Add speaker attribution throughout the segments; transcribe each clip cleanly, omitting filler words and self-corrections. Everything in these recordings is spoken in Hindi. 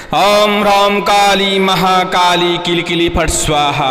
Speaker 1: ओम ह्रां काली महाकाली किलकिली फट स्वाहा।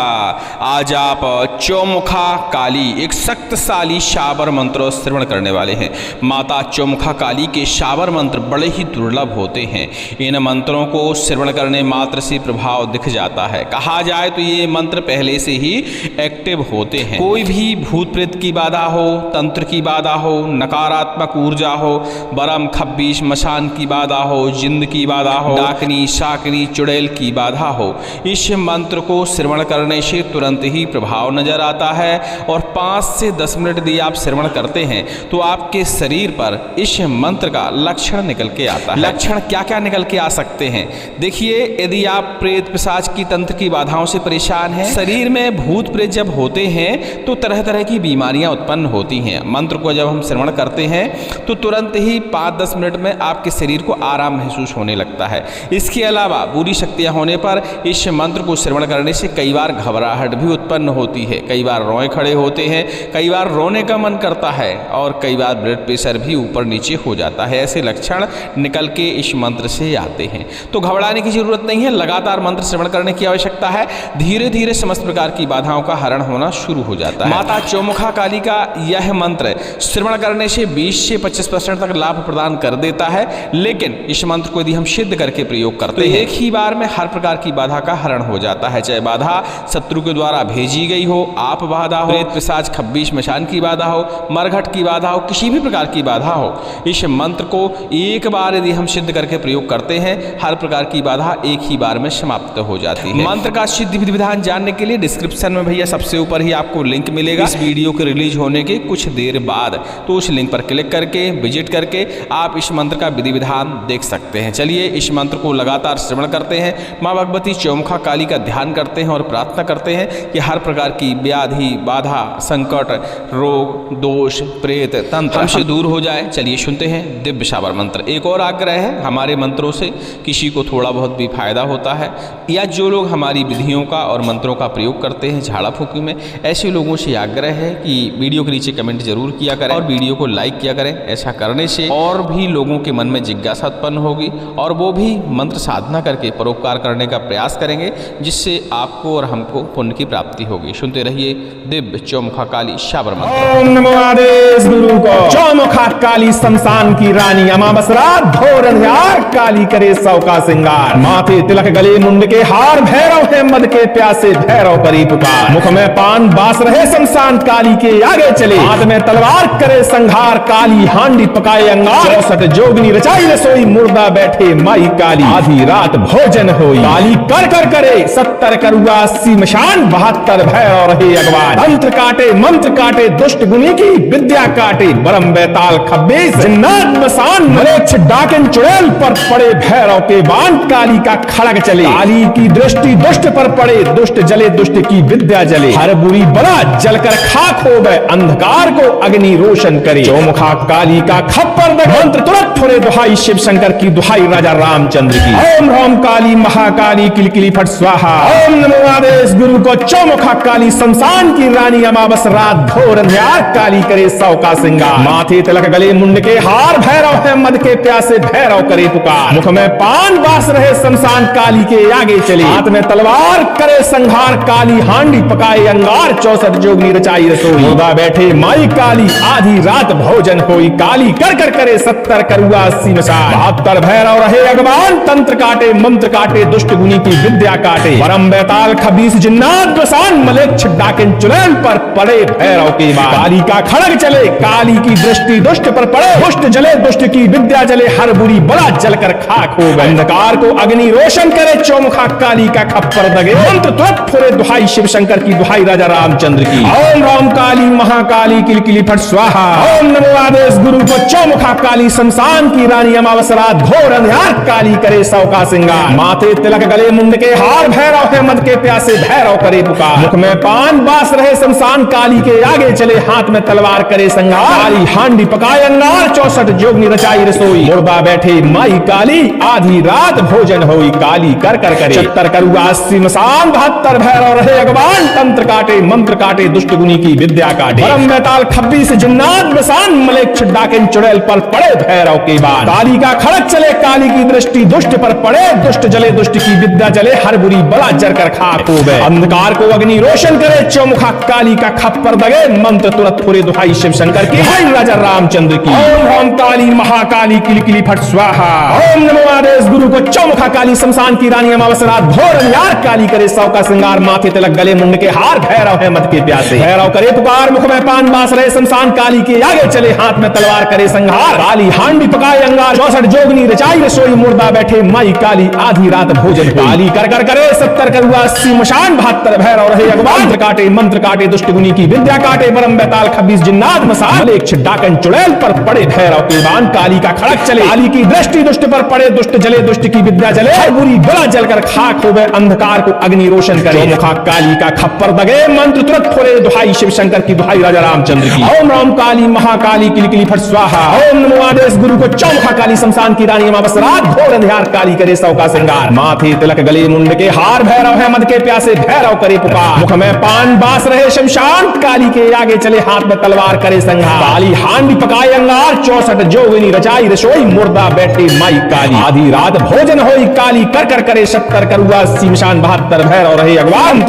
Speaker 1: आज आप चौमुखा काली एक शक्तिशाली शाबर मंत्र श्रवण करने वाले हैं। माता चौमुखा काली के शाबर मंत्र बड़े ही दुर्लभ होते हैं। इन मंत्रों को श्रवण करने मात्र से प्रभाव दिख जाता है। कहा जाए तो ये मंत्र पहले से ही एक्टिव होते हैं। कोई भी भूत प्रेत की बाधा हो, तंत्र की बाधा हो, नकारात्मक ऊर्जा हो, बरम खब्बीश मशान की बाधा हो, जिंद की बाधा हो, डाकनी शाकनी चुड़ैल की बाधा हो, इस मंत्र को श्रवण करने से तुरंत ही प्रभाव नजर आता है। और 5 से 10 मिनट यदि आप श्रवण करते हैं तो आपके शरीर पर इस मंत्र का लक्षण निकल के आता है। लक्षण क्या क्या निकल के आ सकते हैं देखिए। यदि आप प्रेत पिशाच की तंत्र की बाधाओं से परेशान हैं, शरीर में भूत प्रेत जब होते हैं तो तरह तरह की बीमारियां उत्पन्न होती हैं। मंत्र को जब हम श्रवण करते हैं तो तुरंत ही 5-10 मिनट में आपके शरीर को आराम महसूस होने लगता है। इसके अलावा बुरी शक्तियां होने पर इस मंत्र को श्रवण करने से कई बार घबराहट भी उत्पन्न होती है, कई बार रोए खड़े होते हैं, कई बार रोने का मन करता है और कई बार ब्लड प्रेशर भी ऊपर नीचे हो जाता है। ऐसे लक्षण निकल के इस मंत्र से आते हैं। तो घबराने की जरूरत नहीं है, लगातार मंत्र श्रवण करने की आवश्यकता है। धीरे धीरे समस्त प्रकार की बाधाओं का हरण होना शुरू हो जाता है। माता चौमुखा काली का यह मंत्र श्रवण करने से 20 से 25% तक लाभ प्रदान कर देता है। लेकिन इस मंत्र को यदि हम सिद्ध करके प्रयोग करते हैं, एक ही बार में हर प्रकार की बाधा का हरण हो जाता है। चाहे बाधा शत्रु के द्वारा भेजी गई हो, आप बाधा हो, प्रेत पिशाच खब्बीश मशान की बाधा हो, मरघट की बाधा हो, किसी भी प्रकार की बाधा हो, इस मंत्र को एक बार यदि हम सिद्ध करके प्रयोग करते हैं, हर प्रकार की बाधा एक ही बार में समाप्त हो जाती है। मंत्र का सिद्ध विधि विधान जानने के लिए डिस्क्रिप्शन में भैया सबसे ऊपर ही आपको लिंक मिलेगा इस वीडियो के रिलीज होने के कुछ देर बाद। तो उस लिंक पर क्लिक करके विजिट करके आप इस मंत्र का विधि विधान देख सकते हैं। चलिए इस मंत्र को लगातार श्रवण करते हैं, माँ भगवती चौमुखा काली का ध्यान करते हैं और प्रार्थना करते हैं कि हर प्रकार की व्याधि बाधा संकट रोग दोष प्रेत तंत्र हमसे दूर हो जाए। चलिए सुनते हैं दिव्य शाबर मंत्र। एक और आग्रह है, हमारे मंत्रों से किसी को थोड़ा बहुत भी फायदा होता है या जो लोग हमारी विधियों का और मंत्रों का प्रयोग करते हैं झाड़ा फूकी में, ऐसे लोगों से आग्रह है कि वीडियो के नीचे कमेंट जरूर किया करें और वीडियो को लाइक किया करें। ऐसा करने से और भी लोगों के मन में जिज्ञासा उत्पन्न होगी और वो भी मंत्र साधना करके परोपकार करने का प्रयास करेंगे, जिससे आपको और हमको पुण्य की प्राप्ति होगी। सुनते रहिए दिव्य चौमुखा काली शाबर मंत्र।
Speaker 2: ओम नमो आदेश गुरु को। चौमुखा काली शमशान की रानी अमावस रात भोर अंधियार काली करे 100 का श्रृंगार। माथे तिलक गले मुंड के हार भैरव है मद के प्यासे भैरव करी पुकार। मुख में पान बास रहे शमशान काली के आगे चले। हाथ में तलवार करे संघार काली हांडी पकाए अंगार। 64 जोगनी रचाई रसोई मुर्दा बैठे माई काली आधी रात भोजन होई। काली कर कर करे 70 करुआ 80 मशान 72 भैरव रहे अगवान। तंत्र काटे मंत्र काटे दुष्ट गुनी की विद्या काटे बरम बैताल खब्बीस जिन्नात मसान मलेच्छ डाकिन चुड़ैल पर पड़े भैरव के बाण। काली का खड़ग चले काली की दृष्टि दुष्ट पर पड़े दुष्ट जले दुष्ट की विद्या जले। हर बुरी बला जलकर खाक हो गए अंधकार को अग्नि रोशन करे। चौमुखा काली का खप्पर मंत्र तुरंत थोड़े दुहाई शिव शंकर की दुहाई राजा रामचंद्र की। ओम ह्रां काली महाकाली किलकिली फट स्वाहा। ओम नमो आदेश गुरु को। चौमुखा काली शमशान की रानी अमावस रात भोर अंधियार काली करे 100 का श्रृंगार। माथे तिलक गले मुंड के हार भैरव है मद के प्यासे भैरव करे पुकार। मुख में पान बास रहे शमशान काली के आगे चले। हाथ में तलवार करे संघार काली हांडी पकाए अंगार। 64 जोगनी रचाई रसोई मुर्दा बैठे माई काली आधी रात भोजन होई। काली कर कर करे 70 करुआ 80 मशान 72 भैरव रहे अगवान। तंत्र काटे मंत्र काटे दुष्ट गुनी की विद्या काटे परम बैताल खबीस जिन्नात मसान मलेच्छ डाकिन चुड़ैल पर पड़े भैरव के बाण। काली का खड़ग चले काली की दृष्टि दुष्ट पर पड़े दुष्ट जले दुष्ट की विद्या जले। हर बुरी बला जलकर खाक हो गए अंधकार को अग्नि रोशन करे। चौमुखा काली का खप्पर दगे मंत्र तुरंत फुरे दुहाई शिव शंकर की दुहाई राजा रामचंद्र की। ओम ह्रां काली महाकाली किलकिली फट स्वाहा। ओम नमो आदेश गुरु को। चौमुखा काली शमशान की रानी अमावस रात भोर अंधियार काली करे 100 का श्रृंगार। माथे तिलक गले मुंड के हार भैरव है मद के प्यासे भैरव करे पुकार। मुख में पान बास रहे शमशान काली के आगे चले। हाथ में तलवार करे संघार काली हांडी पकाए अंगार। 64 जोगनी रचाई रसोई मुर्दा बैठे माई काली आधी रात भोजन होई। काली कर कर करे 70 करुआ 80 मसान 72 भैरव रहे अगवान। तंत्र काटे मंत्र काटे दुष्ट गुनी की विद्या काटे परम बैताल खब्बीस जिन्नात मसान मलेच्छ डाकिन चुड़ैल पर पड़े भैरव के बाण। काली का खड़ग चले काली की दृष्टि दुष्ट पर पड़े दुष्ट जले दुष्ट की विद्या जले हर बुरी बला जलकर खाक हो गए अंधकार को अग्नि रोशन करे चौमुखा काली का खप्पर दगे मंत्र तुरंत फुरे दुहाई शिव शंकर की भाई राजा रामचंद्र की ओम ओम काली महाकाली किली किली फट स्वाहा ओम नमो आदेश गुरु को चौमुखा काली शमशान की रानी अमावस रात घोर अंधियार काली करे सौ का श्रृंगार माथे तिलक गले मुंड के हार भैरव है मत के प्यासे भैरव करे पुकार मुख में पान बास रहे शमशान काली के आगे चले हाथ में तलवार करे संहार काली हांडी पकाए अंगार 64 जोगनी रचाई रसोई मुर्दा बैठे माई काली आधी रात भोजन काली कर कर करे 70 करुआ 80 मशान 72 भैरव रहे अगवान मंत्र काटे दुष्ट गुनी की विद्या काटे बरम बैताल 26 जिन्नात मसाल एक डाकन चुड़ैल पर पड़े भैरव के बाण काली का खड़क चले काली की दृष्टि दुष्ट पर पड़े दुष्ट जले दुष्ट की विद्या जले हर बुरी बला जलकर खाक हो गए अंधकार को अग्नि रोशन करे मुखा काली का खप्पर दगे मंत्र तुरंत खोले दुहाई शिव शंकर की दुहाई राजा रामचंद्र की ओम राम काली महाकाली किली किली फट स्वाहा ओम नमो आदेश गुरु को चौमुखा काली शमशान की रानी अमावस रात घोर अंधियार काली करे सौ का श्रृंगार माथे तिलक गले मुंड के हार भैरव है मद के प्यासे भैरव करे पुकार मुख में पान बास रहे शमशान काली के आगे चले हाथ में तलवार करे संहार काली हांडी पकाए अंगार 64 जोगिनी रचाई रसोई मुर्दा बैठे माई काली आधी रात भोजन होई काली कर कर करे 70 करुआ 80 मशान 72 भैरव रहे अगवान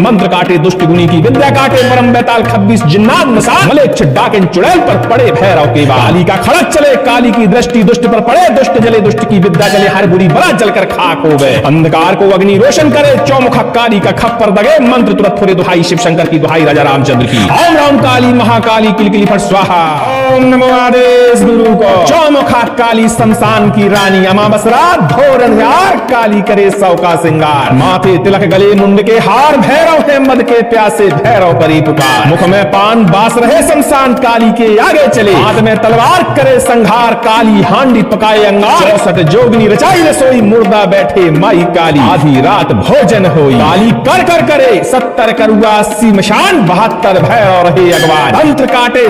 Speaker 2: मंत्र काटे दुष्ट गुनी की विद्या काटे परम बैताल 26 जिन्नात मसाल मलेच्छ डाकन चुड़ैल पर पड़े भैरव के काली का खड़क चले काली की दृष्टि दुष्ट पर पड़े दुष्ट जले दुष्ट की विद्या जले हर बुरी बला जलकर खाक हो गए अंधकार को अग्नि रोशन करे चौमुखा काली का खप्पर दगे मंत्र तुरंत फुरे दुहाई शिव शंकर की दुहाई राजा रामचंद्र की ओम राम काली महाकाली किली किली फट स्वाहा ओम नमो आदेश गुरु को चौमुखा काली शमशान की रानी अमावस रात घोर अंधियार काली करे सौ का श्रृंगार माथे तिलक गले मुंड के हार भैरव है मद के प्यासे भैरव करी पुकार मुख में पान बास रहे शमशान काली के आगे चले हाथ में तलवार करे संहार काली हांडी पकाए अंगार 64 जोगनी रचाई रसोई मुर्दा बैठे माई काली आधी रात भोजन होई काली कर कर करे 70 करुआ 80 मशान 72 भैरव रहे अगवान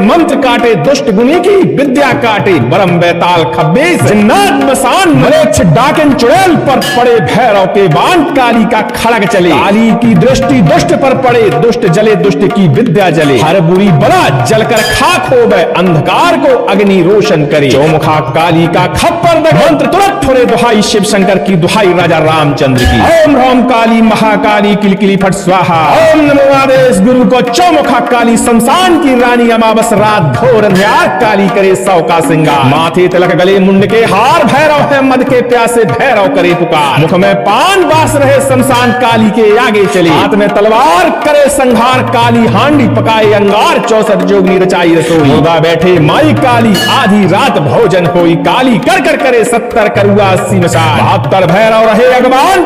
Speaker 2: मंत्र काटे दुष्ट गुनी की विद्या काटे बरम बैताल 26 जिन्नात मसान मलेच्छ डाकन चुड़ैल पर पड़े भैरव के बाण काली का खड़ग चले काली की दृष्टि दुष्ट पर पड़े दुष्ट जले दुष्ट की विद्या जले हर बुरी बला जलकर खाक हो गए अंधकार को अग्नि रोशन करे चौमुखा काली का खप्पर मंत्र तुरंत फुरे दुहाई शिव शंकर की दुहाई राजा रामचंद्र की ओम राम काली महाकाली किली किली फट स्वाहा ओम नमो आदेश गुरु को चौमुखा काली शमशान की रानी अमावस रात घोर अंधियार काली करे सौ का श्रृंगार माथे तिलक गले मुंड के हार भैरव है मद के प्यासे भैरव करे पुकार मुख में पान बास रहे शमशान काली के आगे चले हाथ में तलवार करे संहार काली हांडी पकाए अंगार 64 जोगनी रचाई रसोई मुर्दा बैठे माई काली आधी रात भोजन होई काली कर कर करे 70 करुआ 80 मशाल 72 भैरव रहे अगवान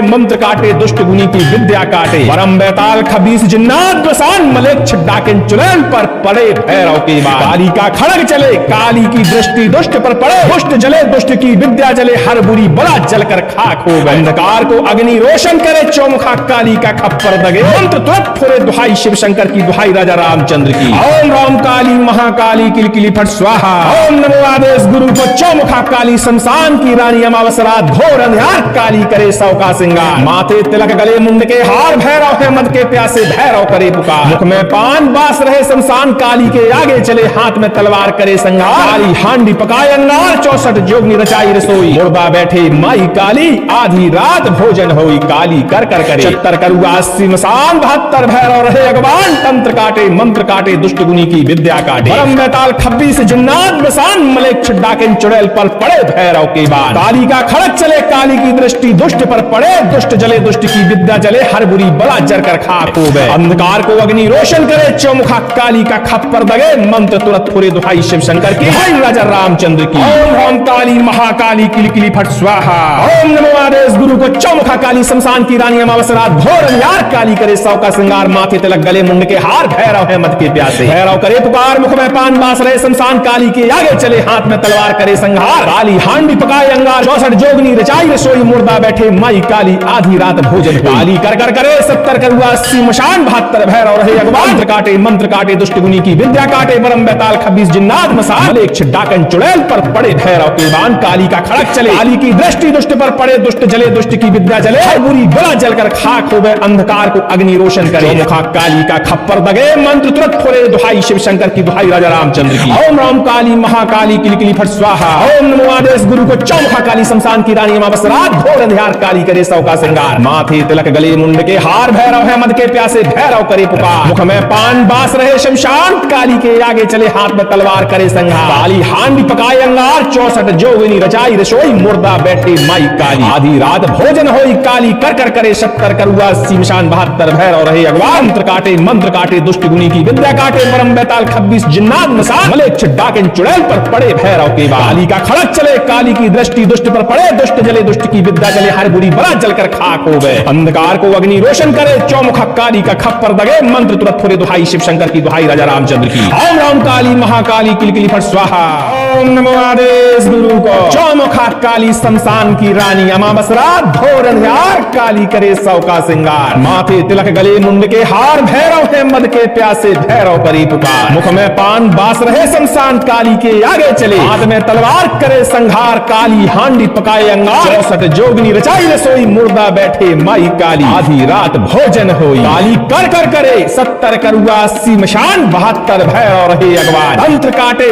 Speaker 2: मंत्र काटे दुष्ट गुनी की विद्या काटे परम बैताल 26 जिन्नात मसान मलेच्छ डाकन चुड़ैल पर पड़े भैरव के बाद काली का खड़ग चले काली की दृष्टि दुष्ट पर पड़े दुष्ट जले दुष्ट की विद्या जले हर बुरी बला जलकर खाक हो गए अंधकार को अग्नि रोशन करे चौमुखा काली का खप्पर दगे मंत्र तुरंत फुरे दुहाई शिव शंकर की दुहाई राजा रामचंद्र की ओम राम काली महाकाली किली किली फट स्वाहा ओम नमो आदेश गुरु को चौमुखा काली शमशान की रानी अमावस रात घोर अंधियार काली करे सौ का श्रृंगार माथे तिलक गले मुंड के हार भैरव है मद के प्यासे भैरव करे पुकार मुख में पान बास रहे शमशान काली के आगे चले हाथ में तलवार करे संहार काली हांडी पकाए अंगार 64 जोगनी रचाई रसोई मुर्दा बैठे माई काली आधी रात भोजन होई काली कर कर करे 70 करुआ 80 मसान 72 भैरव रहे अगवान मंत्र काटे दुष्ट गुनी की विद्या काटे परम बैताल 26 जिन्नात मसान मलेच्छ डाकन चुड़ैल पर पड़े भैरव के बाद काली का खड़क चले काली की दृष्टि दुष्ट पर पड़े दुष्ट जले दुष्ट की विद्या जले हर बुरी बला जलकर खाक हो गए अंधकार को अग्नि रोशन करे चौमुखा काली का खप्पर दगे मंत्र तुरंत फुरे दुहाई शिव शंकर की भाई राजा रामचंद्र की ओम ओम काली महाकाली किली किली फट स्वाहा ओम नमो आदेश गुरु को चौमुखा काली शमशान की रानी अमावस रात घोर अंधियार काली करे सौ का श्रृंगार माथे तिलक गले मुंड के हार भैरव है मद के प्यासे भैरव करे पुकार मुख में पान बास रहे शमशान काली के आगे चले हाथ में तलवार करे संहार काली हांडी पकाए अंगार 64 जोगनी रचाई रसोई मुर्दा बैठे माई काली आधी रात भोजन काली कर कर करे 70 करुआ 80 मशान 72 भैरव रहे अगवान मंत्र काटे दुष्ट गुनी की विद्या काटे बरम बैताल 26 जिन्नात मसान मलेच्छ डाकन चुड़ैल पर पड़े भैरव के बाण काली का खड़क चले काली की दृष्टि दुष्ट पर पड़े दुष्ट जले दुष्ट की विद्या जले हर बुरी बला जलकर खाक हो गए अंधकार को अग्नि रोशन करे चौमुखा काली का खप्पर दगे मंत्र तुरंत खोले दुहाई शिव शंकर की दुहाई राजा रामचंद्र की ओम राम काली महाकाली किलकिली फट स्वाहा ओम नमो आदेश गुरु को चौमुखा काली शमशान की रानी अमावस रात घोर अंधियार काली करे सौ का श्रृंगार माथे तिलक गले मुंड के हार भैरव है मद के प्यासे भैरव करे पुकार मुख में पान बास रहे शमशान काली के आगे चले हाथ में तलवार करे संहार काली हांडी पकाए अंगार 64 जोगिनी रचाई रसोई मुर्दा बैठे माई काली आधी रात भोजन होई काली कर कर करे 70 करुआ सीमशान 72 भैरव रहे अगवान मंत्र काटे दुष्ट गुनी की विद्या काटे परम बैताल 26 जिन्नात मसान मलेच्छ डाकिन चुड़ैल पर पड़े भैरव के काली का खड़क चले काली की दृष्टि दुष्ट पर पड़े दुष्ट जले दुष्ट की विद्या जले हर बुरी बला जलकर खाक हो गए अंधकार को अग्नि रोशन करे चौमुखा काली का खप्पर दगे मंत्र तुरंत थोड़े दुहाई शिव शंकर की दुहाई राजा रामचंद्र की ओम राम काली महाकाली किलकिली फट स्वाहा ओम नमो आदेश गुरु को चौमुखा काली शमशान की रानी अमावस रात घोर अंधियार काली करे सौ का श्रृंगार माथे तिलक गले मुंड के हार भैरव है मद के प्यासे भैरव करी पुकार मुख में पान बास रहे शमशान काली के आगे चले हाथ में तलवार करे संघार काली हांडी पकाए अंगार 64 जोगिनी रचाई रसोई मुर्दा बैठे माई काली आधी रात भोजन होई काली कर कर करे 70 करुआ 80 मशान 72 भैरव रहे अगवान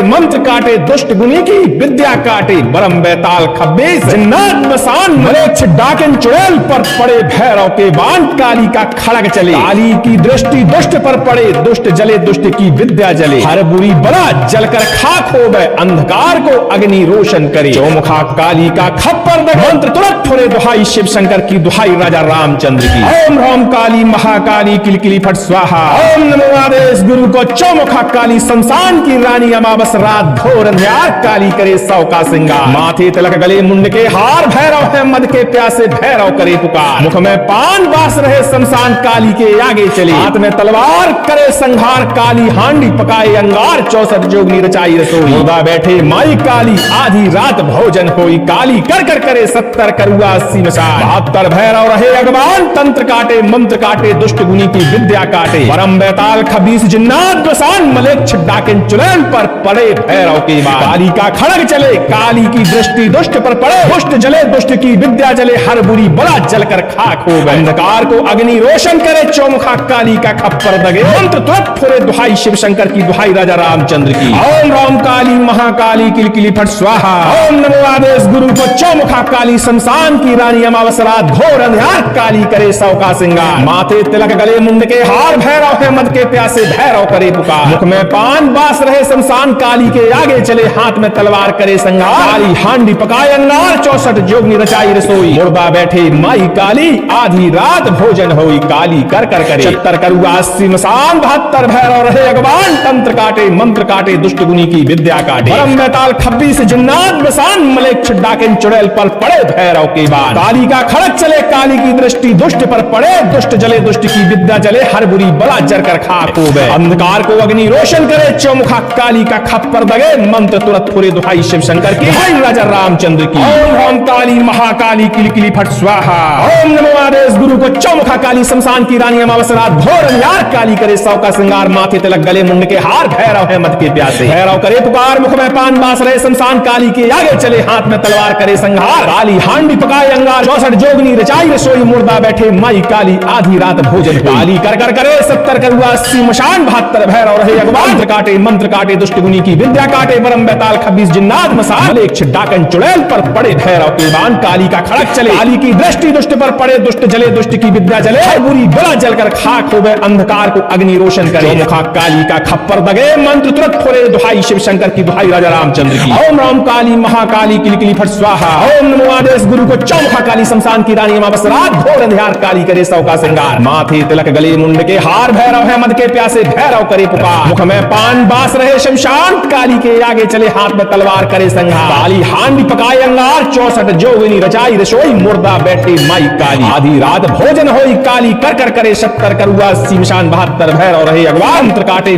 Speaker 2: मंत्र काटे दुष्ट गुनी की विद्या काटे बरम बैताल 26 जिन्नात मसान मलेच्छ डाकिन चुड़ैल पर पड़े भैरव के बाण काली का खड़ग चले काली की दृष्टि दुष्ट पर पड़े दुष्ट जले दुष्ट की विद्या जले हर बुरी बला जलकर खाक हो गए अंधकार को अग्नि रोशन करे चौमुखा काली का खप्पर मंत्र तुरंत थोड़े दुहाई शिव शंकर की दुहाई राजा रामचंद्र की ओम राम काली महाकाली किलकिली फट स्वाहा ओम नमो आदेश गुरु को चौमुखा काली शमशान की रानी अमावस रात घोर अंधियार काली करे सौ का श्रृंगार माथे तिलक गले मुंड के हार भैरव है मद के प्यासे भैरव करे पुकार मुख में पान बास रहे शमशान काली के आगे चले हाथ में तलवार करे संहार काली हांडी पकाए अंगार 64 जोगनी रचाई रसोई मुर्दा बैठे माई काली आधी रात भोजन होई काली कर कर करे 70 करुआ 80 मशान 72 भैरव रहे अगवान मंत्र काटे दुष्ट गुनी की विद्या काटे परम बैताल 26 जिन्नात मसान मलेच्छ डाकिन चुड़ैल पर पड़े भैरव के काली का खड़ग चले काली की दृष्टि दुष्ट पर पड़े दुष्ट जले दुष्ट की विद्या जले हर बुरी बला जलकर खाक हो गए अंधकार को अग्नि रोशन करे चौमुखा काली का खप्पर दगे मंत्र तुरंत थोड़े दुहाई शिव शंकर की दुहाई राजा रामचंद्र की ओम राम काली महाकाली किलकिली फट स्वाहा ओम नमो आदेश गुरु को चौमुखा काली शमशान की रानी अमावस रात घोर अंधियार काली करे सौ का श्रृंगार माथे तिलक गले मुंड के हार भैरव है मद के प्यासे भैरव करे पुकार मुख में पान बास रहे शमशान काली के आगे चले हाथ में तलवार करे संहार काली हांडी पकाए अंगार 64 जोगनी रचाई रसोई मुर्दा बैठे माई काली आधी रात भोजन होई काली कर कर करे 70 करुआ 80 मसान 72 भैरव रहे अगवान मंत्र काटे दुष्ट गुनी की विद्या काटे परम बैताल 26 जिन्नात मसान मलेच्छ डाकिन चुड़ैल पर पड़े भैरव के बाद काली का खड़क चले काली की दृष्टि दुष्ट पर पड़े दुष्ट जले दुष्ट की विद्या जले हर बुरी बला जलकर खाक हो गए अंधकार को अग्नि रोशन करे चौमुखा काली का खप्पर दगे मंत्र तुरंत पूरे दुहाई शिव शंकर की हाई राजा रामचंद्र की ओम राम काली महाकाली किलकिली फट स्वाहा ओम नमो आदेश गुरु को चौमुखा काली शमशान की रानी अमावस रात घोर अंधियार काली करे सौ का श्रृंगार माथे तिलक गले मुंड के हार भैरव है मद के प्यासे भैरव करे पुकार मुख में पान बास रहे शमशान काली के आगे चले हाथ में तलवार करे संहार काली हांडी पकाए अंगार 64 जोगनी रचाई रसोई मुर्दा बैठे माई काली आधी रात भोजन काली कर कर करे 70 करुआ 80 मशान 72 भैरव रहे अगवान मंत्र काटे दुष्ट गुनी की विद्या काटे बरम बैताल 26 जिन्नात मसान मलेच्छ डाकिन चुड़ैल पर पड़े भैरव के बाण काली का खड़क चले काली की दृष्टि दुष्ट पर पड़े दुष्ट जले दुष्ट की विद्या जले हर बुरी बला जलकर खाक हो गए अंधकार को अग्नि रोशन करे मुखा काली का खप्पर दगे मंत्र तुरंत थोड़े दुहाई शिव शंकर की दुहाई राजा रामचंद्र की ओम राम काली महाकाली किलकिली फट स्वाहा ओम नमो आदेश गुरु को चौमुखा काली शमशान की रानी अमावस रात घोर अंधियार काली करे सौ का श्रृंगार माथे तिलक गले मुंड के हार भैरव है मद के प्यासे भैरव करे पुकार मुख में पान बास रहे शमशान काली के आगे चले हाथ में तलवार करे संहार काली हांडी पकाए अंगार 64 जोगिनी रचाई रसोई मुर्दा बैठे माई काली आधी रात भोजन होई काली कर कर करे 70 करुआ 80 मशान 72 भैरव रहे अगवान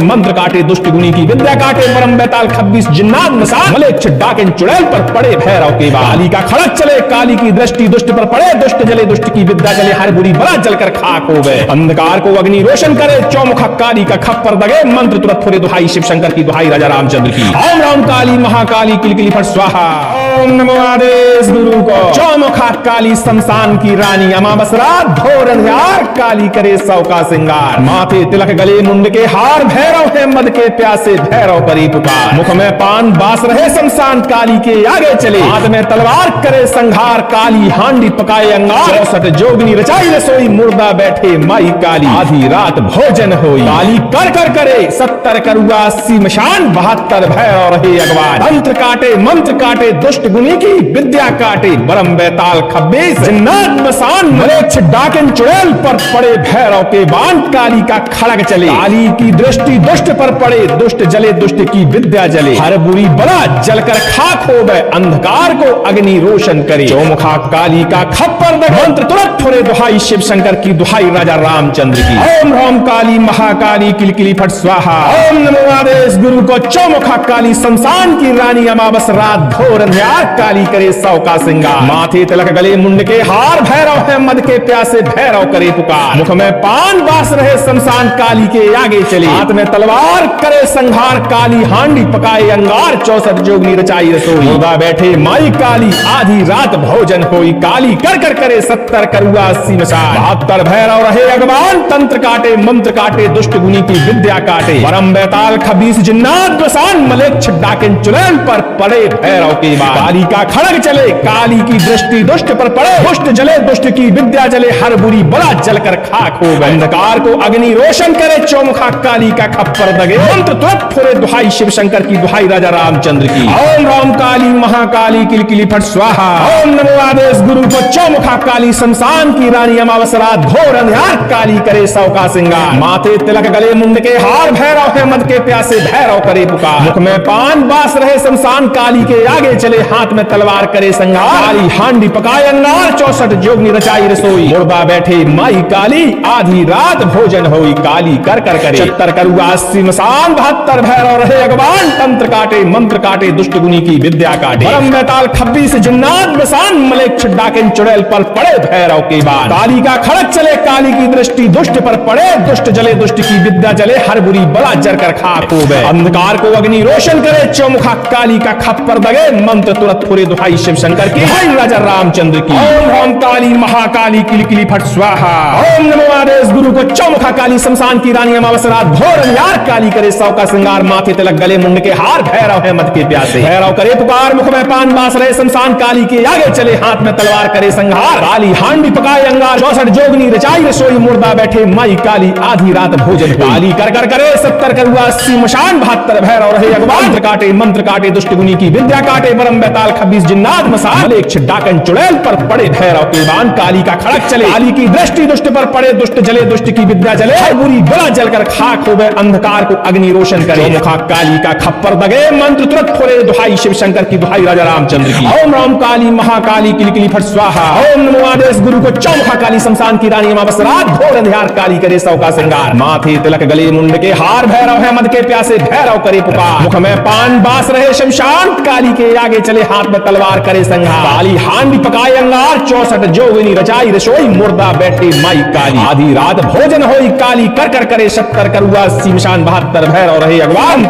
Speaker 2: मंत्र काटे दुष्ट गुनी की विद्या काटे परम बैताल 26 जिन्नात मसान मलेच्छ डाकिन चुड़ैल पर पड़े भैरव के काली का खड़क चले काली की दृष्टि दुष्ट पर पड़े दुष्ट जले दुष्ट की विद्या जले हर बुरी बला जलकर खाक हो गए अंधकार को अग्नि रोशन करे चौमुखा काली का खप्पर दगे मंत्र तुरंत थोड़े दुहाई शिव शंकर की दुहाई राजा रामचंद्र की ओम राम काली महाकाली किलकिली फट स्वाहा ओम नमो आदेश गुरु गुरु को चौमुखा काली शमशान की रानी अमावस रात घोर अंधियार काली करे सौ का सिंगार माथे तिलक गले मुंड के हार भैरव है मद के प्यासे भैरव परी पुकार मुख में पान बास रहे शमशान काली के आगे चले हाथ में तलवार करे संघार काली हांडी पकाए अंगार 64 जोगनी रचाई रसोई मुर्दा बैठे माई काली आधी रात भोजन होई काली कर कर करे 70 करुआ 80 मशान 72 भैरव रहे अगवार मंत्र काटे दुष्ट गुनी की विद्या काटे बरम बैताल 26 जिन्नात मसान मलेच्छ डाकिन चुड़ैल पर पड़े भैरव के बाण काली का खड़ग चले काली की दृष्टि दुष्ट पर पड़े दुष्ट जले दुष्ट की विद्या जले हर बुरी बला जलकर खाक हो गए अंधकार को अग्नि रोशन करे चौमुखा काली का खप्पर मंत्र तुरंत थोड़े दुहाई शिव शंकर की दुहाई राजा रामचंद्र की ओम ह्रौम काली महाकाली किलकिली फट स्वाहा ओम नमो आदेश गुरु को चौमुखा काली शमशान की रानी अमावस रात घोर अंधियार काली करे सौ का सिंगार माथे तिलक गले मुंड के हार भैरव है मद के प्यासे भैरव करे पुकार मुख में पान बास रहे शमशान काली के आगे चले हाथ में तलवार करे संघार काली हांडी पकाए अंगार 64 जोगनी रचाई रसोई मुर्दा बैठे माई काली आधी रात भोजन होई काली कर कर करे 70 करुआ 80 मशान 72 भैरव रहे अगवान तंत्र काटे मंत्र काटे दुष्ट गुनी की विद्या काटे परम बैताल 26 जिन्नात बसान मलेच्छ डाकिन चुड़ैल पर पड़े भैरव के बाद काली का खड़ग चले काली की दृष्टि दुष्ट पर पड़े दुष्ट जले दुष्ट की विद्या जले हर बुरी बड़ा जलकर खाक हो गए अंधकार को अग्नि रोशन करे चौमुखा काली का खप्पर दगे मंत्र तुरंत फोड़े दुहाई शिव शंकर की दुहाई राजा रामचंद्र की ओम राम काली महाकाली किलकिली फट स्वाहा ओम नमो आदेश गुरु को चौमुखा काली शमशान की रानी अमावस रात घोर अंधियार काली करे सौ का सिंगार माथे तिलक गले मुंड के हार भैरव है मद के प्यासे भैरव करे पुकार मुख में पान बास रहे शमशान काली के आगे चले हाथ में तलवार करे संघार काली हांडी पकाए अंगार 64 जोगनी रचाई रसोई मुर्दा बैठे माई काली आधी रात भोजन होई काली कर कर करे 70 करुआ 80 मसान 72 भैरव रहे अगवान तंत्र काटे मंत्र काटे दुष्ट गुनी की विद्या काटे परम बैताल 26 जिन्नात बसान मलेच्छ डाकिन चुड़ैल पर पड़े भैरव के बाद काली का खड़क चले काली की दृष्टि दुष्ट पर पड़े दुष्ट जले दुष्ट की विद्या जले हर बुरी बला जर कर खाक हो गए अंधकार को अग्नि रोशन करे चौमुखा काली का खप्पर दगे मंत्र तुरंत फुरे दुहाई शिव शंकर की दुहाई राजा रामचंद्र की ओम ह्रौम काली महाकाली किलकिली फट स्वाहा ओम नमो आदेश गुरु को चौमुखा काली शमशान की रानी अमावस रात घोर अंधियार काली करे सौ का सिंगार माथे तिलक गले मुंड के हार भैरव है मद के प्यासे भैरव करे पुकार मुख में पान बास रहे शमशान काली के आगे चले हाथ में तलवार करे संघार काली हांडी पकाए अंगार 64 जोगनी रचाई रसोई मुर्दा बैठे माई काली आधी रात भोजन काली कर कर करे 70 करुआ 80 मशान 72 भैरव रहे अगवान मंत्र काटे दुष्ट गुनी की विद्या काटे परम बैताल 26 जिन्नात मसान मलेच्छ डाकिन चुड़ैल पर पड़े भैरव के बाण काली का खड़क चले काली की दृष्टि दुष्ट पर पड़े दुष्ट जले दुष्ट की विद्या जले हर बुरी बला जलकर खाक हो गए अंधकार को अग्नि रोशन करे मुखा काली का खप्पर दगे मंत्र तुरंत फोड़े दुहाई शिव शंकर की दुहाई राजा रामचंद्र की ओम राम काली महाकाली किलकिली फट स्वाहा ओम नमो आदेश गुरु को चौमुखा काली शमशान की रानी अमावस रात घोर अंधियार काली करे सौ का सिंगार माथे तिलक गले मुंड के हार भैरव है मद के प्यासे भैरव करे पुकार मुख में पान बास रहे शमशान काली के आगे चले हाथ में तलवार करे संघार काली हांडी पकाए अंगार 64 जोगनी रचाई रसोई मुर्दा बैठे माई काली आधी रात भोजन होई काली कर कर करे 70 करुआ 80 मशान 72 भैरव रहे अगवान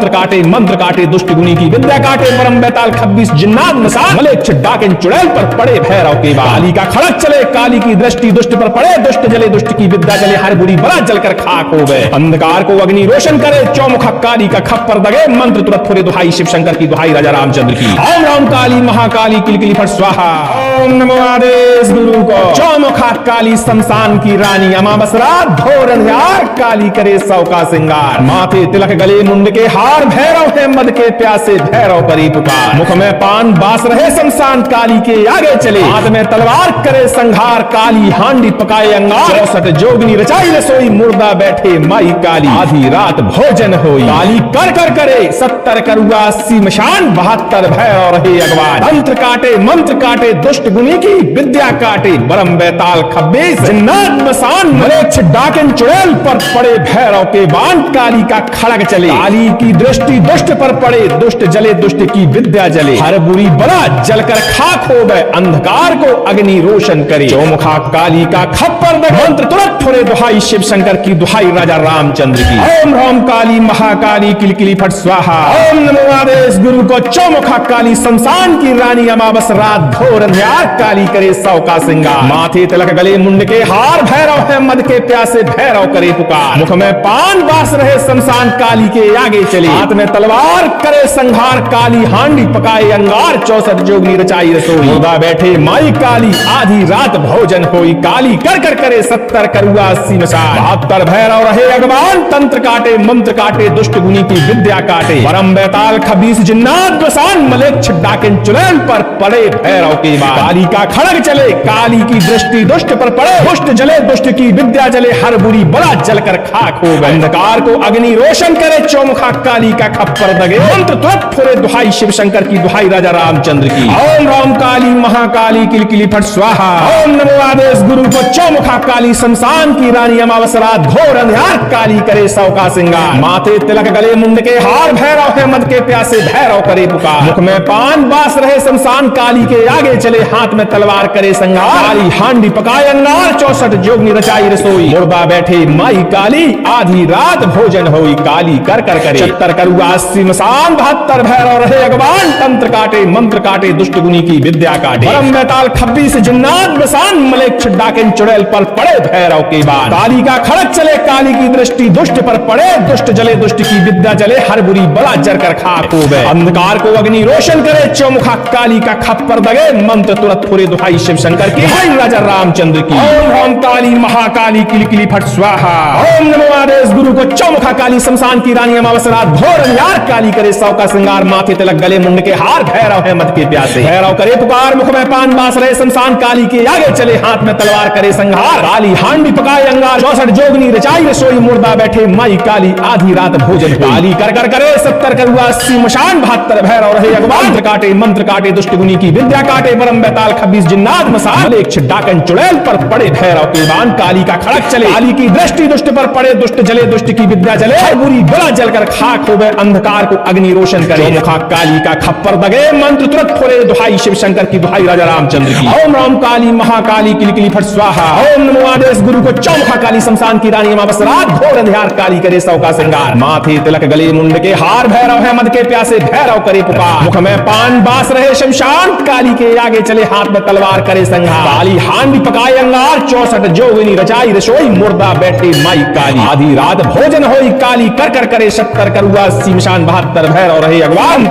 Speaker 2: मंत्र काटे दुष्ट गुनी की विद्या काटे परम बैताल 26 जिन्नात मसान मलेच्छ डाकिन चुड़ैल पर पड़े भैरव के बाद काली का खड़क चले काली की दृष्टि दुष्ट पर पड़े दुष्ट जले दुष्ट की विद्या जले हर बुरी बला जलकर खाक हो गए अंधकार को अग्नि रोशन करे चौमुखा काली का खप्पर दगे मंत्र तुरंत फुरे दुहाई शिव शंकर की दुहाई राजा रामचंद्र की ओम राम काली महाकाली किलकिली फट स्वाहा ओम नमो आदेश गुरु को चौमुखा काली शमशान की रानी अमावस रात घोर अंधियार काली करे सौ का सिंगार माथे तिलक गले मुंड के हार भैरव है मद के प्यासे भैरव परी पुकार मुख में पान बास रहे शमशान काली के आगे चले हाथ में तलवार करे संघार काली हांडी पकाए अंगार 64 जोगनी रचाई रसोई मुर्दा बैठे माई काली आधी रात भोजन होई काली कर कर करे 70 करुआ 80 मशान 72 भैरव रहे अगवान मंत्र काटे दुष्ट गुनी की विद्या काटे बरम बैताल बेताल खब्बीस जिन्नात मसान मलेच्छ डाकिन चुड़ैल पर पड़े भैरव के बाण काली का खड़ग चले काली की दृष्टि दुष्ट पर पड़े दुष्ट जले दुष्ट की विद्या जले हर बुरी बला जलकर खाक हो गए अंधकार को अग्नि रोशन करे चौमुखा काली का खप्पर मंत्र तुरंत थोड़े दुहाई शिव शंकर की दुहाई राजा रामचंद्र की ओम ह्रौम काली महाकाली किलकिली फट स्वाहा ओम नमो आदेश गुरु को चौमुखा काली शमशान की रानी अमावस रात घोर अंधियार काली करे सौ का सिंगार माथे तिलक गले मुंड के हार भैरव है मद के प्यासे भैरव करे पुकार मुख में पान बास रहे शमशान काली के आगे चले हाथ में तलवार करे संहार काली हांडी पकाए अंगार 64 जोगनी रचाई रसोई मुर्दा बैठे माई काली आधी रात भोजन होई काली कर कर करे 70 करुआ 80 मशाल 72 भैरव रहे अगवान तंत्र काटे मंत्र काटे दुष्ट गुनी की विद्या काटे परम बेताल खबीस जिन्नात बसान मलेच्छ डाकिन चुड़ैल पर पड़े भैरव के बाद काली का खड़ग चले काली की दृष्टि दुष्ट पर पड़े दुष्ट जले दुष्ट की विद्या जले हर बुरी बड़ा जलकर खाक हो गए अंधकार को अग्नि रोशन करे चौमुखा काली का खप्पर दगे मंत्र तुरंत फुरे दुहाई शिव शंकर की दुहाई राजा रामचंद्र की ओम राम काली महाकाली किलकिली फट स्वाहा ओम नमो आदेश गुरु को चौमुखा काली शमशान की रानी अमावस रात घोर अंधियार काली करे सौ का सिंगार माथे तिलक गले मुंड के हार भैरव है मद के प्यासे भैरव करे पुकार मुख में पान बास रहे शमशान काली के आगे चले हाथ में तलवार करे संगार काली हांडी पकाए अंगार 64 जोगनी रचाई रसोई मुर्दा बैठे माई काली आधी रात भोजन होई काली कर कर करे 70 करुआ 80 मसान 72 भैरव रहे अगवान तंत्र काटे मंत्र काटे दुष्ट गुनी की विद्या काटे परम बेताल खब्बीस जिन्नात बसान मलेच्छ डाकिन चुड़ैल पर पड़े भैरव के बाद काली का खड़क चले काली की दृष्टि दुष्ट पर पड़े दुष्ट जले दुष्ट की विद्या जले हर बुरी बला जर कर खाक हो गए अंधकार को अग्नि रोशन करे चौमुखा काली का खप्पर दगे मंत्र तुरंत फुरे दुहाई शिव शंकर की दुहाई राजा रामचंद्र की ओम ओम काली महाकाली किलकिली फट स्वाहा ओम नमो आदेश गुरु को चौमुखा काली शमशान की रानी अमावस रात घोर अंधियार काली करे सौ का सिंगार माथे तिलक गले मुंड के हार भैरव है मद के प्यासे भैरव करे पुकार मुख में पान बास रहे शमशान काली के आगे चले हाथ में तलवार करे संहार काली हांडी पकाए अंगार 64 जोगनी रचाई रसोई मुर्दा बैठे माई काली आधी रात भोजन काली कर कर करे 70 करुआ 80 मशान 72 भैरव रहे अगवान मंत्र काटे दुष्ट गुनी की विद्या काटे परम बेताल खबीस जिन्नात मसान मलेच्छ डाकिन चुड़ैल पर पड़े भैरव के बाण काली का खड़क चले काली की दृष्टि दुष्ट पर पड़े दुष्ट जले दुष्ट की विद्या जले हर बुरी बला जलकर खाक हो गए अंधकार को अग्नि रोशन करे मुखा काली का खप्पर दगे मंत्र तुरंत फुरे दुहाई शिव शंकर की दुहाई राजा रामचंद्र की ओम राम काली महाकाली किलकिली फट स्वाहा ओम नमो आदेश गुरु को चौमुखा काली शमशान की रानी अमावस रात घोर अंधियार काली करे सौ का सिंगार माथे तिलक गले मुंड के हार भैरव है मद के प्यासे भैरव करे पुकार मुख में पान बास रहे शमशान काली के आगे चले हाथ में तलवार करे संहार काली हांडी पकाए अंगार 64 जोगनी रचाई रसोई मुर्दा बैठे माई काली आधी रात भोजन होई काली कर कर करे 70 करुआ 80 मशान 72 भैरव रहे अगवान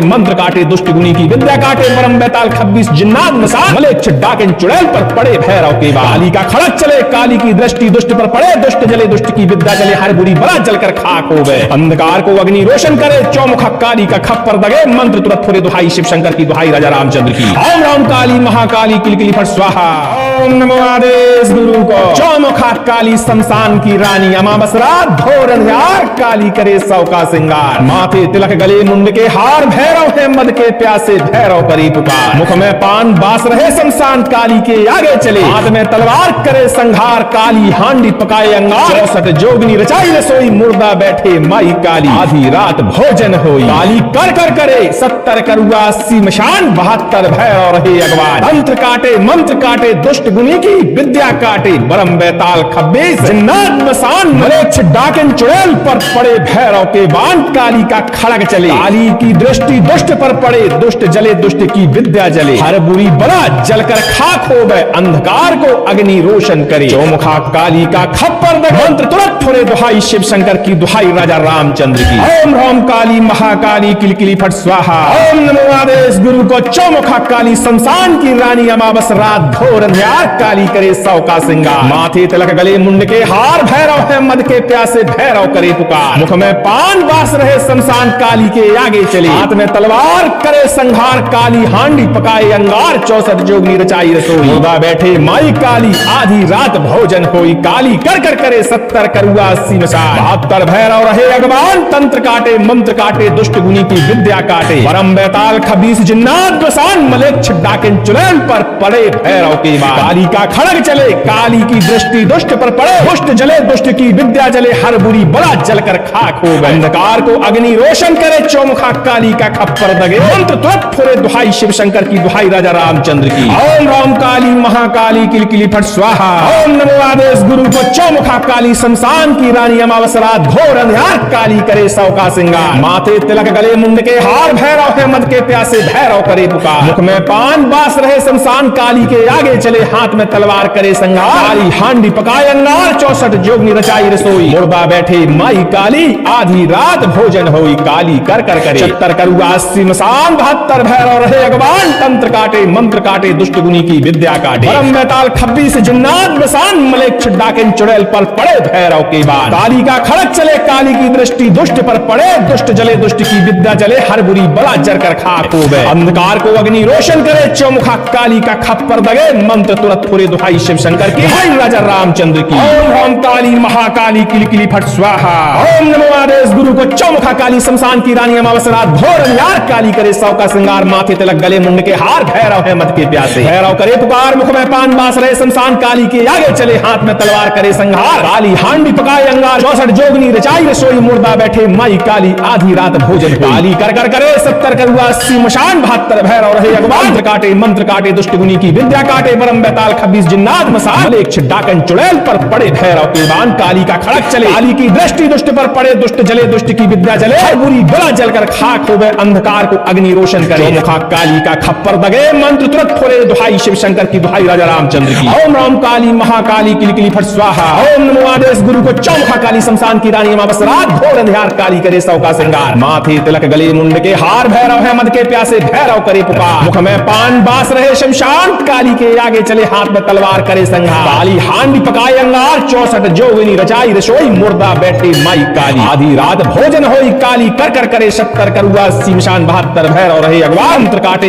Speaker 2: मंत्र काटे दुष्ट गुनी की विद्या काटे परम बेताल खब्बीस जिन्नात मसान मलेच्छ डाकिन चुड़ैल पर पड़े भैरव के बाद काली का खड़क चले काली की दृष्टि दुष्ट पर पड़े दुष्ट जले दुष्ट की विद्या जले हर बुरी बला जलकर खाक हो गए अंधकार को अग्नि रोशन करे चौमुखा काली का खप्पर दगे मंत्र तुरंत फुरे दुहाई शिव शंकर की दुहाई राजा रामचंद्र की ओम राम काली महाकाली किलकिली फट स्वाहा ओम नमो आदेश गुरु को चौमुखा काली शमशान की रानी अमावस रात घोर अंधियार काली करे सौ का सिंगार माथे तिलक गले मुंड के हार भैरव है मद के प्यासे भैरव करे पुकार मुख में पान बास रहे शमशान काली के आगे चले हाथ में तलवार करे संहार काली हांडी पकाए अंगार 64 जोगनी रचाई रसोई मुर्दा बैठे माई काली आधी रात भोजन होई काली कर कर करे 70 करुआ 80 मशान 72 भैरव रहे अगवान मंत्र काटे दुष्ट गुनी की विद्या काटे परम बेताल खब्बीस जिन्नात मसान मलेच्छ डाकिन चुड़ैल पर पड़े भैरव के बाण काली का खड़ग चले काली की दृष्टि दुष्ट पर पड़े दुष्ट जले दुष्ट की विद्या जले हर बुरी बला जलकर खाक हो गए अंधकार को अग्नि रोशन करे चौमुखा काली का खप्पर मंत्र तुरंत फुरे दुहाई शिव शंकर की दुहाई राजा रामचंद्र की ओम राम काली महाकाली किलकिली फट स्वाहा ओम नमो आदेश गुरु को चौमुखा काली शमशान की रानी अमावस रात घोर अंधियार काली करे सौ का सिंगार सिंगार, माथे तिलक गले मुंड के हार, भैरव है मद के प्यासे भैरव करे पुकार, मुख में पान बास रहे शमशान काली के आगे चले, हाथ में तलवार करे संहार, काली हांडी पकाए अंगार, 64 जोगनी रचाई रसोई, मुर्दा बैठे माई काली, आधी रात भोजन होई, काली कर कर करे 70 करुआ 80 मसान, 72 भैरव रहे अगवान, तंत्र काटे मंत्र काटे, दुष्ट गुनी की विद्या काटे, परम बैताल खबीस जिन्नात बसान, मलेच्छ डाकिन चुड़ैल पर पड़े भैरव के बाद, काली का खड़ग चले, काली की दृष्टि दुष्ट पर पड़े, दुष्ट जले दुष्ट की विद्या जले, हर बुरी बड़ा जलकर खाक हो गए, अंधकार को अग्नि रोशन करे, चौमुखा काली का खप्पर दगे, मंत्र तुरंत फुरे, दुहाई शिव शंकर की, दुहाई राजा रामचंद्र की, ओम राम काली महाकाली किलकिली फट स्वाहा, ओम नमो आदेश गुरु को, चौमुखा काली शमशान की रानी, अमावस्या घोर अंधियार, काली करे 100 का सिंगार, माथे तिलक गले मुंड के हार, भैरव है मद के प्यासे भैरव करे पुकार, मुख में पान बास रहे शमशान, काली के आगे चले, हाथ में तलवार करे संहार, काली हांडी पकाए अंगार, 64 जोगनी रचाई रसोई, मुर्दा बैठे माई काली, आधी रात भोजन होई, काली कर कर करे 70 करुआ 80 मसान, 72 भैरव रहे अगवान, तंत्र काटे मंत्र काटे, दुष्ट गुनी की विद्या काटे, परम बैताल खब्बीस जिन्नात बसान, मलेच्छ डाकिन चुड़ैल पर पड़े भैरव के बाद, काली का खड़क चले, काली की दृष्टि दुष्ट पर पड़े, दुष्ट जले दुष्ट की विद्या जले, हर बुरी बला जर कर खाक हो गए, अंधकार को अग्नि रोशन करे, चौमुखा काली का खप्पर दगे, मंत्र तुरंत फुरे, दुहाई शिव शंकर की, दुहाई राजा रामचंद्र की, ओम ओम काली महाकाली किलकिली फट स्वाहा, ओम नमो आदेश गुरु को, चौमुखा काली शमशान की रानी, अमावस्या घोर अंधियार, काली करे 100 का सिंगार, माथे तिलक गले मुंड के हार, भैरव है मद के प्यासे भैरव करे पुकार, मुख में पान बास रहे शमशान, काली के आगे चले, हाथ में तलवार करे संहार, काली हांडी पकाए अंगार, 64 जोगनी रचाई रसोई, मुर्दा बैठे माई काली, आधी रात भोजन, काली कर कर करे 70 करुआ 80 मशान, 72 भैरव रहे अगवान, मंत्र काटे दुष्ट गुनी की विद्या काटे, परम बैताल खब्बीस जिन्नात मसान, मलेच्छ डाकन चुड़ैल पर पड़े भैरव के बाण, काली का खड़क चले, काली की दृष्टि दुष्ट पर पड़े, दुष्ट जले दुष्ट की विद्या जले, हर बुरी बला जलकर खाक हो गए, अंधकार को अग्नि रोशन करे, मुखा काली का खप्पर दगे, मंत्र तुरंत फुरे, दुहाई शिव शंकर की, दुहाई राजा रामचंद्र की, ओम राम काली महाकाली किलकिली फट स्वाहा, ओम नमो आदेश गुरु को, चौमुखा काली शमशान की रानी, अमावस्या घोर अंधियार, काली करे 100 का सिंगार, माथे तिलक गले मुंड के हार, भैरव है मद के प्यासे भैरव करे पुकार, मुख में पान बास रहे शमशान, काली के आगे चले, हाथ में तलवार करे संहार, काली हांडी पकाए अंगार, 64 जोगनी रचाई रसोई, मुर्दा बैठे माई काली, आधी रात भोजन होई, काली कर कर करे 70 करुआ 80 मशान, 72 भैरव रहे अगवान,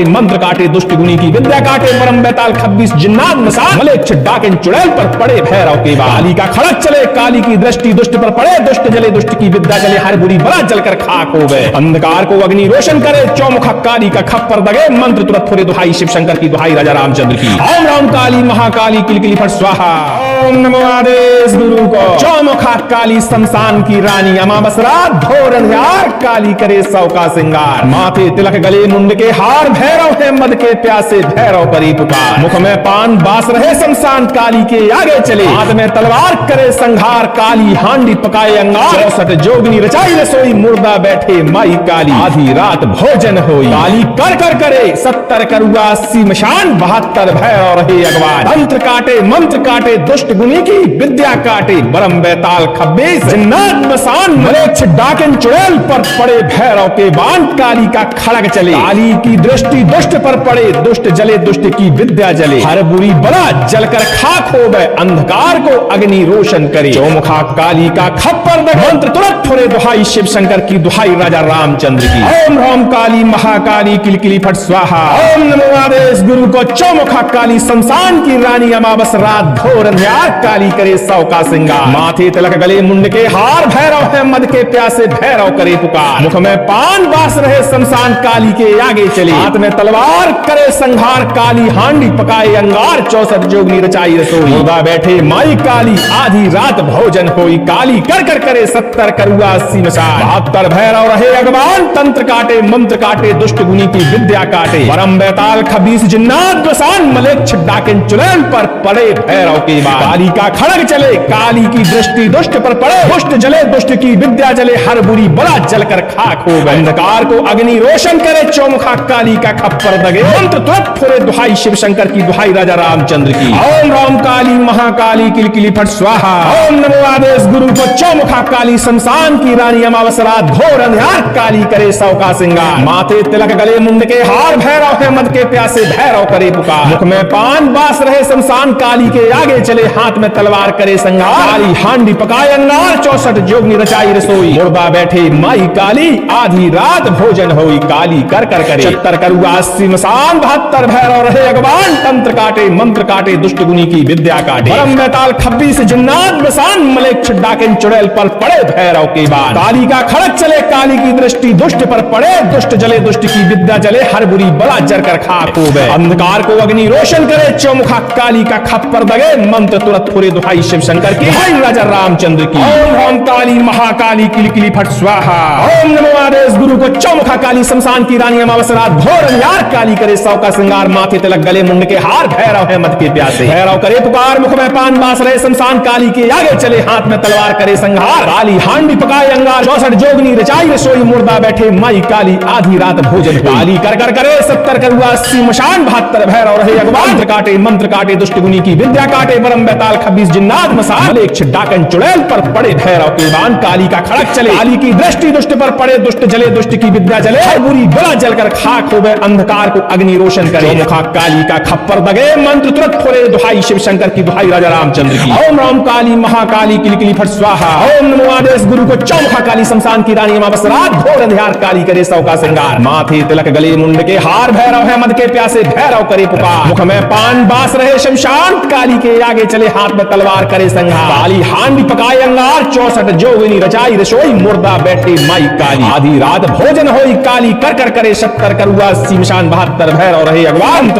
Speaker 2: मंत्र काटे दुष्ट गुनी की विद्या काटे, परम बैताल खब्बीस जिन्नात मसान, मलेच्छ डाकिन चुड़ैल पर पड़े भैरव के बाद, काली का खड़क चले, काली की दृष्टि दुष्ट पर पड़े, दुष्ट जले दुष्ट की विद्या जले, हर बुरी बला जलकर खाक हो गए, अंधकार को अग्नि रोशन करे, चौमुखा काली का खप्पर दगे, मंत्र तुरंत फुरे, दुहाई शिव शंकर की, दुहाई राजा रामचंद्र की, ओम राम काली महाकाली किलकिली फट स्वाहा, ओम नमो आदेश गुरु को, चौमुखा काली शमशान की रानी, अमावस्या घोर अंधियार, काली करे 100 का सिंगार, माथे तिलक गले मुंड के हार, भैरव है मद के प्यासे भैरव करे पुकार, मुख में पान बास रहे शमशान, काली के आगे चले, हाथ में तलवार करे संहार, काली हांडी पकाए अंगार, 64 जोगनी रचाई रसोई, मुर्दा बैठे माई काली, आधी रात भोजन होई, काली कर कर करे 70 करुआ 80 मशान, 72 भैरव रहे अगवान, तंत्र काटे मंत्र काटे, दुष्ट गुनी की विद्या काटे, बरम बैताल खब्बीस जिन्नात मसान, मलेच्छ डाकिन चुड़ैल पर पड़े भैरव के बाण, काली का खड़ग चले, काली की दृष्टि दुष्ट पर पड़े, दुष्ट जले दुष्ट की विद्या जले, हर बुरी बला जलकर खाक हो गए, अंधकार को अग्नि रोशन करे, चौमुखा काली का खप्पर दगे, मंत्र तुरंत फुरे, दुहाई शिव शंकर की, दुहाई राजा रामचंद्र की, ओम राम काली महाकाली किलकिली फट स्वाहा, ओम नमो आदेश गुरु को, चौमुखा काली शमशान की रानी, अमावस्या घोर अंधियार, काली करे 100 का सिंगार, माथे तिलक गले मुंड के हार, भैरव है मद के प्यासे भैरव करे पुकार, मुख में पान बास रहे शमशान, काली के आगे चले, हाथ में तलवार करे संहार, काली हांडी पकाए अंगार, 64 जोगनी रचाई रसोई, मुर्दा बैठे माई काली, आधी रात भोजन होई, काली कर कर करे 70 करुआ 80 मशान, 72 भैरव रहे अगवान, तंत्र काटे मंत्र काटे, दुष्ट गुनी की विद्या काटे, परम बैताल खब्बीस जिन्नात बसान, मलेच्छ डाकिन चुड़ैल पर पड़े भैरव के बाद, काली का खड़ग चले, काली की दृष्टि दुष्ट पर पड़े, दुष्ट जले दुष्ट की विद्या जले, हर बुरी बला जलकर खाक हो गए, अंधकार को अग्नि रोशन करे, चौमुखा काली का खप्पर दगे, मंत्र तुरंत फुरे, दुहाई शिव शंकर की, दुहाई राजा रामचंद्र की, ओम राम काली महाकाली किलकिली फट स्वाहा, ओम नमो आदेश गुरु को, चौमुखा काली शमशान की रानी, अमावस्या घोर अंधियार, काली करे 100 का सिंगार, माथे तिलक गले मुंड के हार, भैरव है मद के प्यासे भैरव करे पुकार, मुख में पान बास रहे शमशान, काली के आगे चले हाथ में तलवार करे संहार, काली हांडी पकाए अंगार, 64 जोगनी रचाई रसोई, मुर्दा बैठे माई काली, आधी रात भोजन होई, काली कर कर करे 70 करुआ 80 मसान, 72 भैरव रहे अगवान, तंत्र काटे मंत्र काटे दुष्ट गुनी की विद्या काटे, परम बेताल 26 जिन्नात बसान, मलेक डाकिन चुड़ैल पर पड़े भैरव के बाद, काली का खड़क चले काली की दृष्टि दुष्ट पर पड़े, दुष्ट जले दुष्ट की विद्या जले, हर बुरी बला जर कर खाक हो गए, अंधकार को अग्नि रोशन करे, चौमुखा काली का खप्पर दगे, मंत्र तुरंत फुरे दुहाई शिव शंकर की, भाई राजा रामचंद्र की, ओम ओम काली महाकाली किली किली फट स्वाहा, ओम नमो आदेश गुरु को चौमुखा काली शमशान की रानी अमावस रात घोर अंधियार, काली करे सौ का श्रृंगार, माथे तिलक गले मुंड के हार, भैरव है मद के प्यासे, भैरव करे पुकार, मुख में पान बास रहे शमशान, काली के आगे चले हाथ में तलवार करे संहार, काली हांडी पकाए अंगार, 64 जोगनी रचाई रसोई, मुर्दा बैठे माई काली, आधी रात भोजन, काली कर कर करे 70 करुआ 80 मशान, 72 भैरव रहे अगवान, मंत्र काटे दुष्ट गुनी की विद्या काटे, बरम बेताल 26 जिन्नात मसान, मलेक डाकन चुड़ैल पर पड़े भैरव के बाण, काली का खड़क चले, काली की दृष्टि दुष्ट पर पड़े, दुष्ट जले दुष्ट की विद्या जले, हर बुरी बला जलकर खाक हो गए, अंधकार को अग्नि रोशन करे, चौमुखा काली का खप्पर दगे, मंत्र तुरंत खोले दुहाई शिव शंकर की, दुहाई राजा रामचंद्र की, ओम राम काली महाकाली किली किली फट स्वाहा, ओम नमो आदेश गुरु को चौमुखा काली शमशान की रानी अमावस रात घोर अंधियार, काली करे सौ का श्रृंगार, माथे तिलक गले मुंड के हार, भैरव है मद के प्यासे, भैरव करे पुकार, मुख में पान बास रहे शमशान, काली के आगे चले हाथ में तलवार करे संहार, काली हांडी पकाए अंगार, 64 जोगिनी रचाई रसोई, मुर्दा बैठे माई काली, आधी रात भोजन होई, काली कर कर करे 70 करुआ 80 मशान, 72 भैरव रहे अगवान,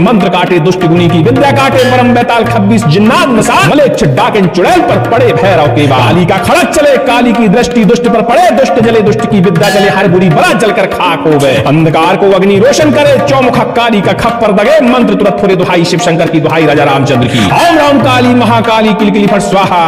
Speaker 2: मंत्र काटे दुष्ट गुनी की विद्या काटे, परम बेताल 26 जिन्नात मसान, मलेक डाकिन चुड़ैल पर पड़े भैरव के बाद, काली का खड़क चले, काली की दृष्टि दुष्ट पर पड़े, दुष्ट जले दुष्ट की विद्या जले, हर बुरी बला जलकर खाक हो गए, अंधकार को अग्नि रोशन करे, चौमुखा काली का खप्पर दगे, मंत्र तुरंत फुरे दुहाई शिव शंकर की, दुहाई राजा रामचंद्र की, ओम राम काली महाकाली किली किली फट स्वाहा।